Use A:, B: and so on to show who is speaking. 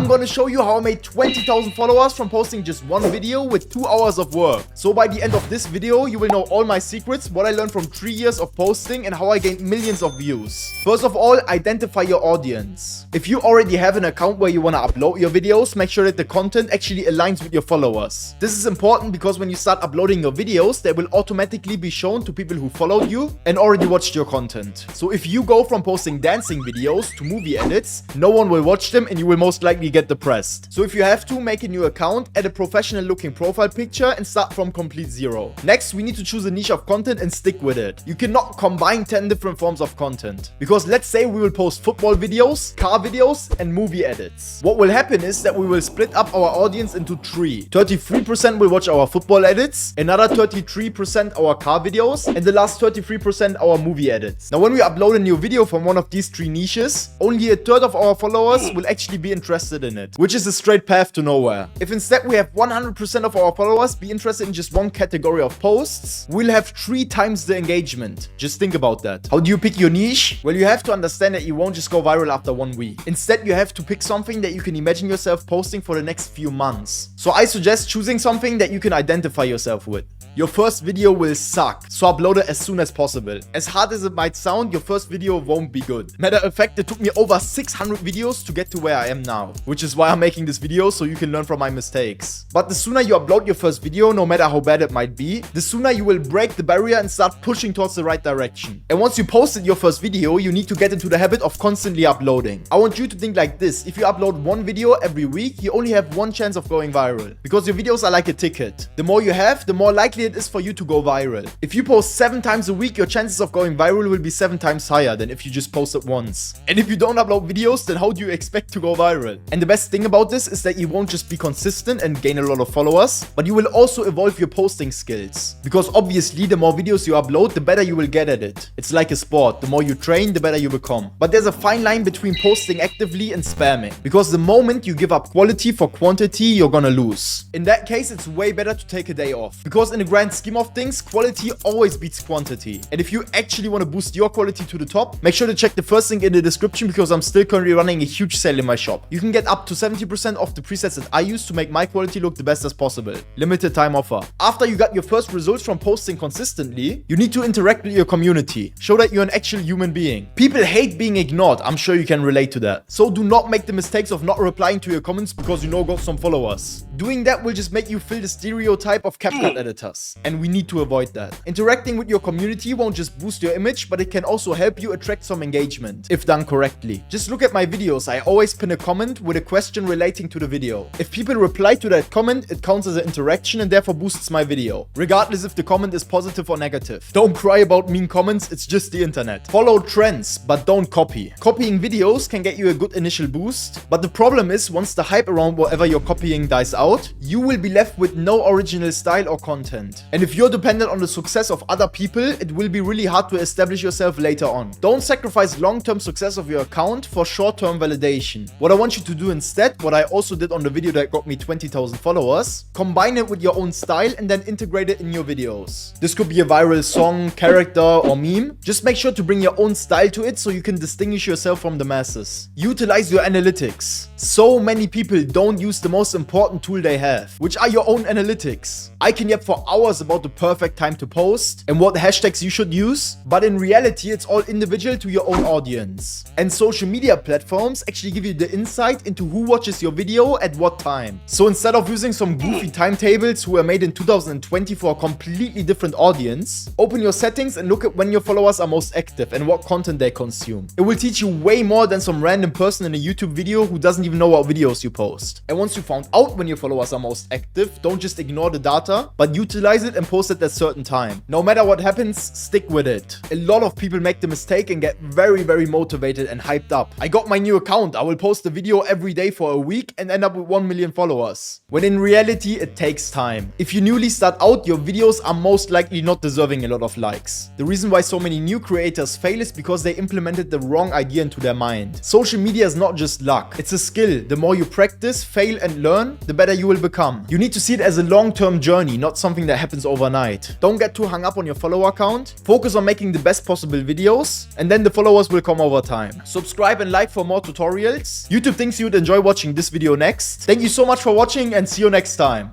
A: I'm gonna show you how I made 20,000 followers from posting just one video with 2 hours of work. So by the end of this video, you will know all my secrets, what I learned from 3 years of posting, and how I gained millions of views. First of all, identify your audience. If you already have an account where you wanna upload your videos, make sure that the content actually aligns with your followers. This is important because when you start uploading your videos, they will automatically be shown to people who followed you and already watched your content. So if you go from posting dancing videos to movie edits, no one will watch them and you will most likely get depressed. So if you have to, make a new account, add a professional looking profile picture and start from complete zero. Next, we need to choose a niche of content and stick with it. You cannot combine 10 different forms of content. Because let's say we will post football videos, car videos and movie edits. What will happen is that we will split up our audience into 3. 33% will watch our football edits, another 33% our car videos, and the last 33% our movie edits. Now when we upload a new video from one of these 3 niches, only a third of our followers will actually be interested in it, which is a straight path to nowhere. If instead we have 100% of our followers be interested in just one category of posts, we'll have 3 times the engagement. Just think about that. How do you pick your niche? Well, you have to understand that you won't just go viral after 1 week. Instead, you have to pick something that you can imagine yourself posting for the next few months. So I suggest choosing something that you can identify yourself with. Your first video will suck, so upload it as soon as possible. As hard as it might sound, your first video won't be good. Matter of fact, it took me over 600 videos to get to where I am now, which is why I'm making this video, so you can learn from my mistakes. But the sooner you upload your first video, no matter how bad it might be, the sooner you will break the barrier and start pushing towards the right direction. And once you posted your first video, you need to get into the habit of constantly uploading. I want you to think like this: if you upload 1 video every week, you only have 1 chance of going viral. Because your videos are like a ticket. The more you have, the more likely it is for you to go viral. If you post 7 times a week, your chances of going viral will be 7 times higher than if you just post it once. And if you don't upload videos, then how do you expect to go viral? And the best thing about this is that you won't just be consistent and gain a lot of followers, but you will also evolve your posting skills. Because obviously, the more videos you upload, the better you will get at it. It's like a sport. The more you train, the better you become. But there's a fine line between posting actively and spamming. Because the moment you give up quality for quantity, you're gonna lose. In that case, it's way better to take a day off. Because in the grand scheme of things, quality always beats quantity. And if you actually want to boost your quality to the top, make sure to check the first link in the description because I'm still currently running a huge sale in my shop. You can get up to 70% off the presets that I use to make my quality look the best as possible. Limited time offer. After you got your first results from posting consistently, you need to interact with your community. Show that you're an actual human being. People hate being ignored. I'm sure you can relate to that. So do not make the mistakes of not replying to your comments because you know got some followers. Doing that will just make you fill the stereotype of CapCut editors. And we need to avoid that. Interacting with your community won't just boost your image, but it can also help you attract some engagement, if done correctly. Just look at my videos. I always pin a comment with a question relating to the video. If people reply to that comment, it counts as an interaction and therefore boosts my video, regardless if the comment is positive or negative. Don't cry about mean comments, it's just the internet. Follow trends, but don't copy. Copying videos can get you a good initial boost, but the problem is once the hype around whatever you're copying dies out, you will be left with no original style or content. And if you're dependent on the success of other people, it will be really hard to establish yourself later on. Don't sacrifice long-term success of your account for short-term validation. What I want you to do instead, what I also did on the video that got me 20,000 followers, combine it with your own style and then integrate it in your videos. This could be a viral song, character, or meme. Just make sure to bring your own style to it so you can distinguish yourself from the masses. Utilize your analytics. So many people don't use the most important tool they have, which are your own analytics. I can yap for hours about the perfect time to post and what hashtags you should use, but in reality it's all individual to your own audience. And social media platforms actually give you the insight into who watches your video at what time. So instead of using some goofy timetables who were made in 2020 for a completely different audience, open your settings and look at when your followers are most active and what content they consume. It will teach you way more than some random person in a YouTube video who doesn't even know what videos you post. And once you found out when your followers are most active, don't just ignore the data, but utilize it and post it at a certain time. No matter what happens, stick with it. A lot of people make the mistake and get very motivated and hyped up. I got my new account, I will post a video every day for a week and end up with 1 million followers. When in reality, it takes time. If you newly start out, your videos are most likely not deserving a lot of likes. The reason why so many new creators fail is because they implemented the wrong idea into their mind. Social media is not just luck, it's a skill. The more you practice, fail and learn, the better you will become. You need to see it as a long-term journey, not something that happens overnight. Don't get too hung up on your follower count. Focus on making the best possible videos, and then the followers will come over time. Subscribe and like for more tutorials. YouTube thinks you're you'd enjoy watching this video next. Thank you so much for watching and see you next time.